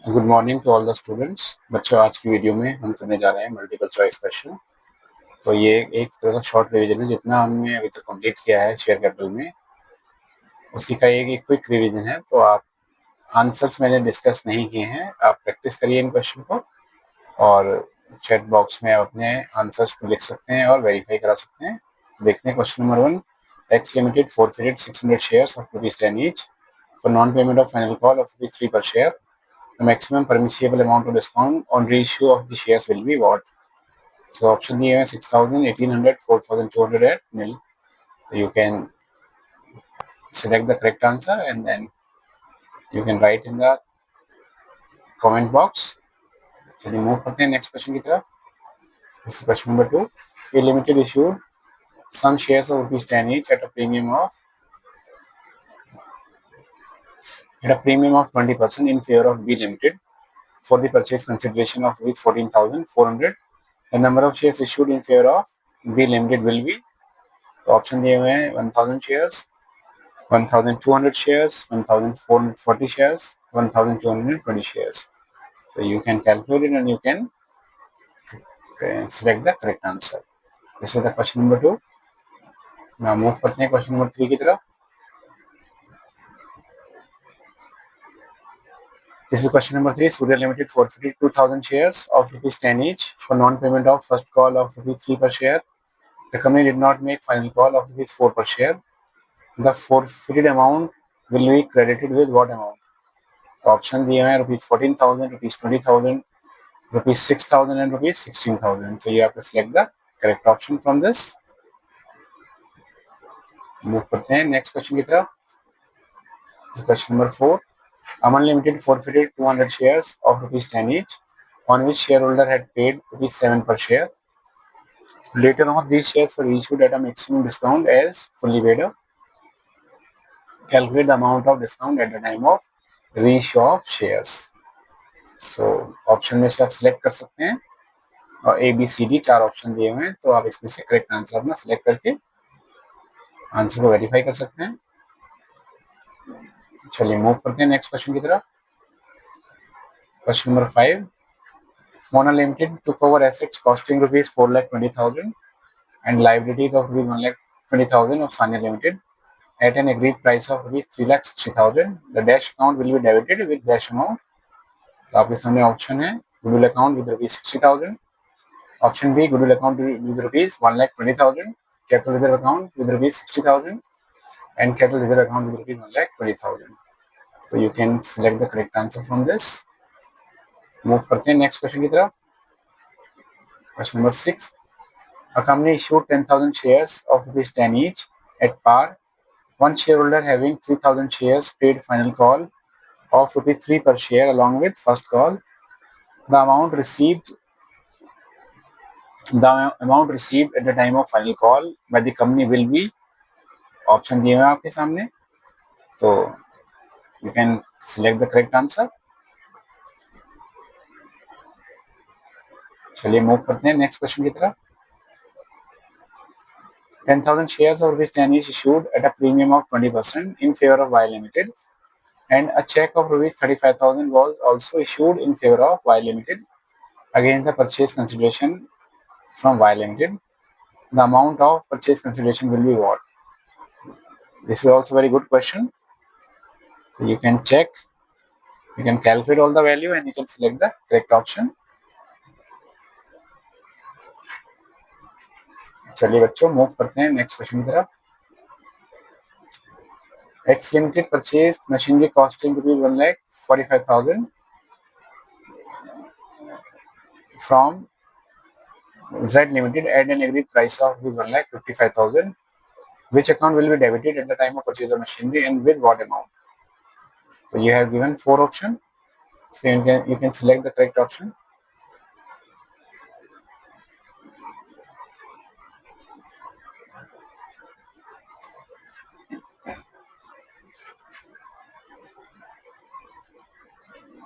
Good morning to all the students. बच्चों, आज की वीडियो में हम करने जा रहे हैं मल्टीपल चॉइस क्वेश्चन। तो ये एक तरह का शॉर्ट रिवीजन है। जितना हमने अभी तक कंप्लीट किया है शेयर कैपिटल में, उसी का एक क्विक रिवीजन है। तो आप आंसर्स मैंने डिस्कस नहीं किए हैं, आप प्रैक्टिस करिए इन क्वेश्चन को और चैट बॉक्स में आप अपने आंसर्स को लिख सकते हैं और वेरीफाई करा सकते हैं। देखते हैं question number 1। X limited forfeited 600 shares of ₹10 each for non-payment of final call of ₹3 per share. The maximum permissible amount of discount on reissue of the shares will be what? So option दिए हैं 6,000, 1,800, 4,200 at nil. So you can select the correct answer and then you can write in the comment box. चलिए move करते हैं next question की तरफ। This is question number 2. A limited issued some shares of ₹10 each at a premium of 20% in favor of B Limited for the purchase consideration of rupees 14,400. The number of shares issued in favor of B Limited will be, तो option दिए हुए हैं 1000 shares, 1200 shares, 1440 shares, 1220 shares. So you can calculate it and you can select the correct answer. This is the question number 2. Now move करते हैं question number 3 की तरफ। This is question number 3. Surya Limited forfeited 2,000 shares of ₹10 each for non-payment of first call of ₹3 per share. The company did not make final call of ₹4 per share. The forfeited amount will be credited with what amount? Option दिए हैं ₹14,000, ₹20,000, ₹6,000 and ₹16,000. So you have to select the correct option from this. Move करते हैं next question की तरफ। This is question number 4. Aman Limited forfeited 200 shares of ₹10 each, on which shareholder had paid ₹7 per share. Later on, these shares were issued at a maximum discount as fully paid up. Calculate the amount of discount at the time of reissue of shares. So option में से आप select कर सकते हैं और A B C D 4 option दिए हुए हैं, तो आप इसमें से करेक्ट आंसर अपना सिलेक्ट करके आंसर को वेरीफाई कर सकते हैं। चलिए मूव करते हैं नेक्स्ट क्वेश्चन की तरफ। Question number 5. Mona Limited took over assets costing ₹4,20,000 and liabilities of ₹1,20,000 of Sanya Limited at an agreed price of ₹3,60,000. The dash account will be debited with dash amount. तो आपके सामने option है goodwill account with ₹60,000, option B goodwill account with ₹1,20,000, capital reserve account with ₹60,000 and capital reserve account with ₹1,20,000. So you can select the correct answer from this. Move करते हैं next question की तरफ। Question number 6. A company issued 10,000 shares of ₹10 each at par. One shareholder having 3,000 shares paid final call of ₹3 per share along with first call. The amount received at the time of final call by the company will be, option दिए हुए हैं आपके सामने, तो you can select the correct answer. चलिए move करते हैं next question की तरफ। 10,000 shares of ₹10 is issued at a premium of 20% in favor of Y Limited, and a check of ₹35,000 was also issued in favor of Y Limited against the purchase consideration from Y Limited. The amount of purchase consideration will be what? This is also a very good question. So you can check, you can calculate all the value and you can select the correct option. चलिए बच्चों move करते हैं next question की तरफ। X Limited purchased machinery costing ₹1,45,000 from Z Limited at an agreed price of ₹1,55,000. Which account will be debited at the time of purchase of machinery and with what amount? So you have given 4 options. So you can select the correct option.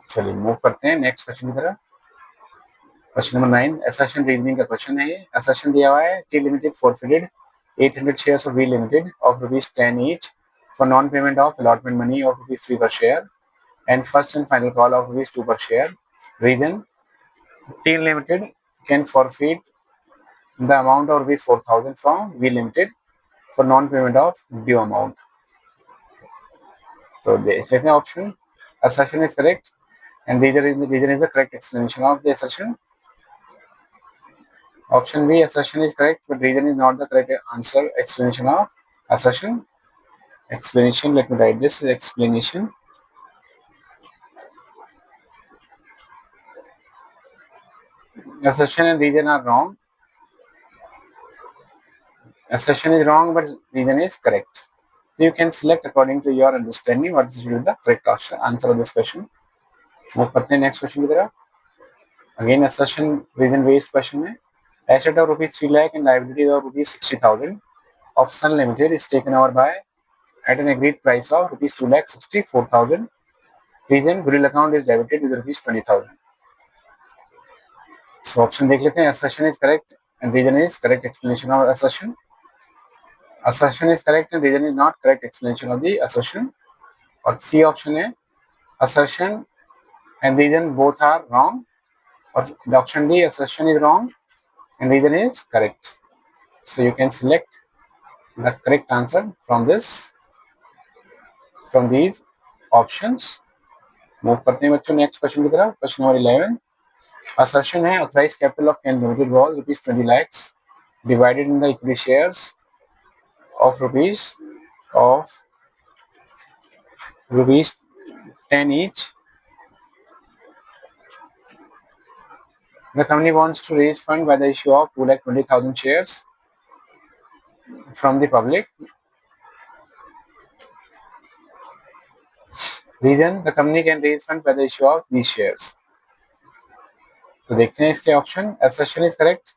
चलिए move करते हैं next question की तरफ। Question number 9 assertion reasoning का question है। ये assertion दिया हुआ है T limited forfeited 800 shares of V Limited of ₹10 each for non-payment of allotment money of ₹3 per share. and first and final call of rupees 2 per share. Reason, T Limited can forfeit the amount of rupees 4,000 from V Limited for non-payment of due amount. So the second option, assertion is correct, and reason is the correct explanation of the assertion. Option B, assertion is correct, but reason is not the correct answer. Explanation of assertion. Explanation, let me write this, explanation. Assertion and reason are wrong. Assertion is wrong, but reason is correct. So you can select according to your understanding what is the correct answer of this question. Move करते हैं next question की तरफ. Again assertion reason based question में asset of rupees 3 lakh and liability of rupees 60,000 of Sun Limited is taken over by at an agreed price of rupees 2,64,000. Reason, goodwill account is debited with rupees 20,000. So option देख लेते हैं. Assertion is correct and reason is correct explanation of assertion. Assertion is correct and reason is not correct explanation of the assertion. और C option है assertion and reason both are wrong. Or the option D, assertion is wrong and reason is correct. So you can select the correct answer from these options. Move करते हैं बच्चों next question की तरफ. Question number 11. Assertion है authorized capital of Ken Limited was rupees 20 lakhs divided in the equity shares of rupees 10 each. The company wants to raise fund by the issue of 2,20,000 shares from the public. Reason, the company can raise fund by the issue of these shares. तो देखते हैं इसके option. Assertion is correct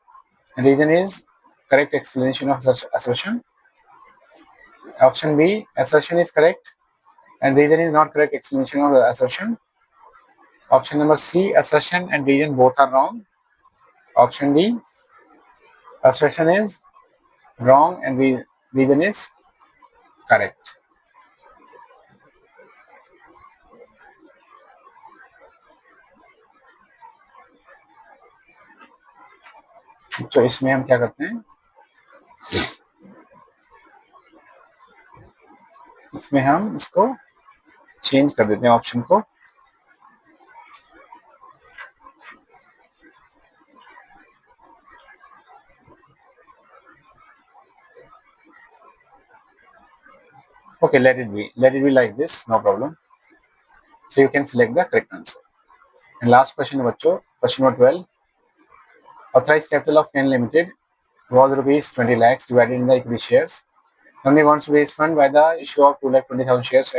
and reason is correct explanation of such assertion. Option B, assertion is correct and reason is not correct explanation of the assertion. Option number C, assertion and reason both are wrong. Option D, assertion is wrong and reason is correct. तो इसमें हम क्या करते हैं, इसमें हम इसको change कर देते हैं ऑप्शन को. Okay, let it be like this, no problem. So you can select the correct answer. And last question बच्चों, question number 12. Authorized capital of Ken Limited was rupees 20 lakhs divided in the equity shares. Company wants to raise fund by the issue of 2,20,000 shares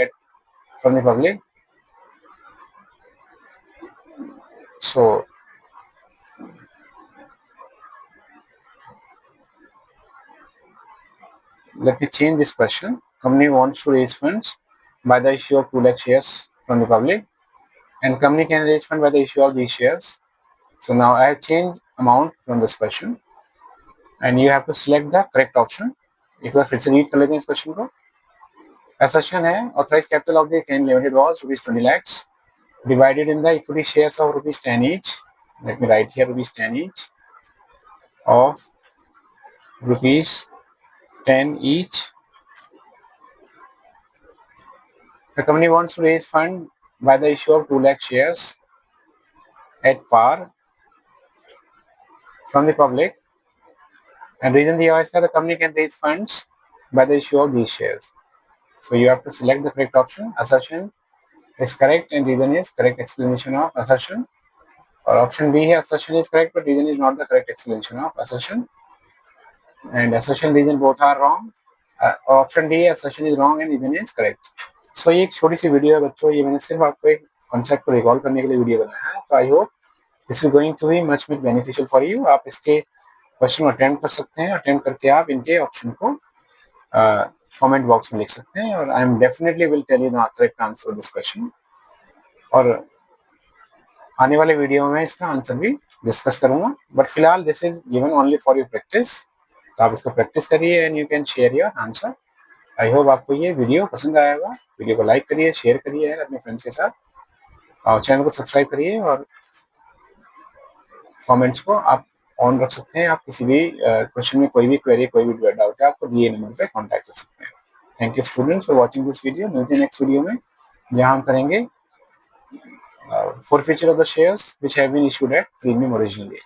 from the public. So let me change this question. Company wants to raise funds by the issue of 2 lakh shares from the public, and company can raise fund by the issue of these shares. So now I have changed amount from this question, and you have to select the correct option. एक बार फिर से read कर लेते हैं इस question को. Assertion है authorized capital of the Ken Limited was rupees 20 lakhs divided in the equity shares of rupees 10 each. Let me write here rupees 10 each of rupees 10 each. The company wants to raise fund by the issue of 2 lakh shares at par from the public, and reason दिया हुआ इसका, the company can raise funds by the issue of these shares. So you have to select the correct option. Assertion is correct and reason is correct explanation of assertion. Or option B है assertion is correct but reason is not the correct explanation of assertion. And assertion reason both are wrong. Or option D assertion is wrong and reason is correct. So ये एक छोटी सी video है बच्चों, ये मैंने सिर्फ आपको एक कॉन्सेप्ट को रिकॉल करने के लिए वीडियो बनाया है. तो I hope this is going to be much beneficial for you. आप इसके क्वेश्चन अटेम्प्ट कर सकते हैं. अटेम्प्ट करके आप इनके ऑप्शन को कमेंट बॉक्स में लिख सकते हैं, और I am definitely will tell you the correct answer this question. और आने वाले वीडियो में इसका आंसर भी डिस्कस करूंगा, बट फिलहाल this is given only for your practice. तो आप इसको प्रैक्टिस करिए and you can share your answer. I hope आपको ये वीडियो पसंद आएगा. वीडियो को लाइक करिए, शेयर करिए अपने फ्रेंड्स के साथ. चैनल को सब्सक्राइब करिए और कमेंट्स को आप ऑन रख सकते हैं। आप किसी भी क्वेश्चन में कोई भी क्वेरी, कोई भी डाउट है, आपको दिए नंबर पे कांटेक्ट कर सकते हैं। Thank you students for watching this video. मिलते हैं नेक्स्ट वीडियो में, जहां हम करेंगे forfeiture of the shares which have been issued at premium originally.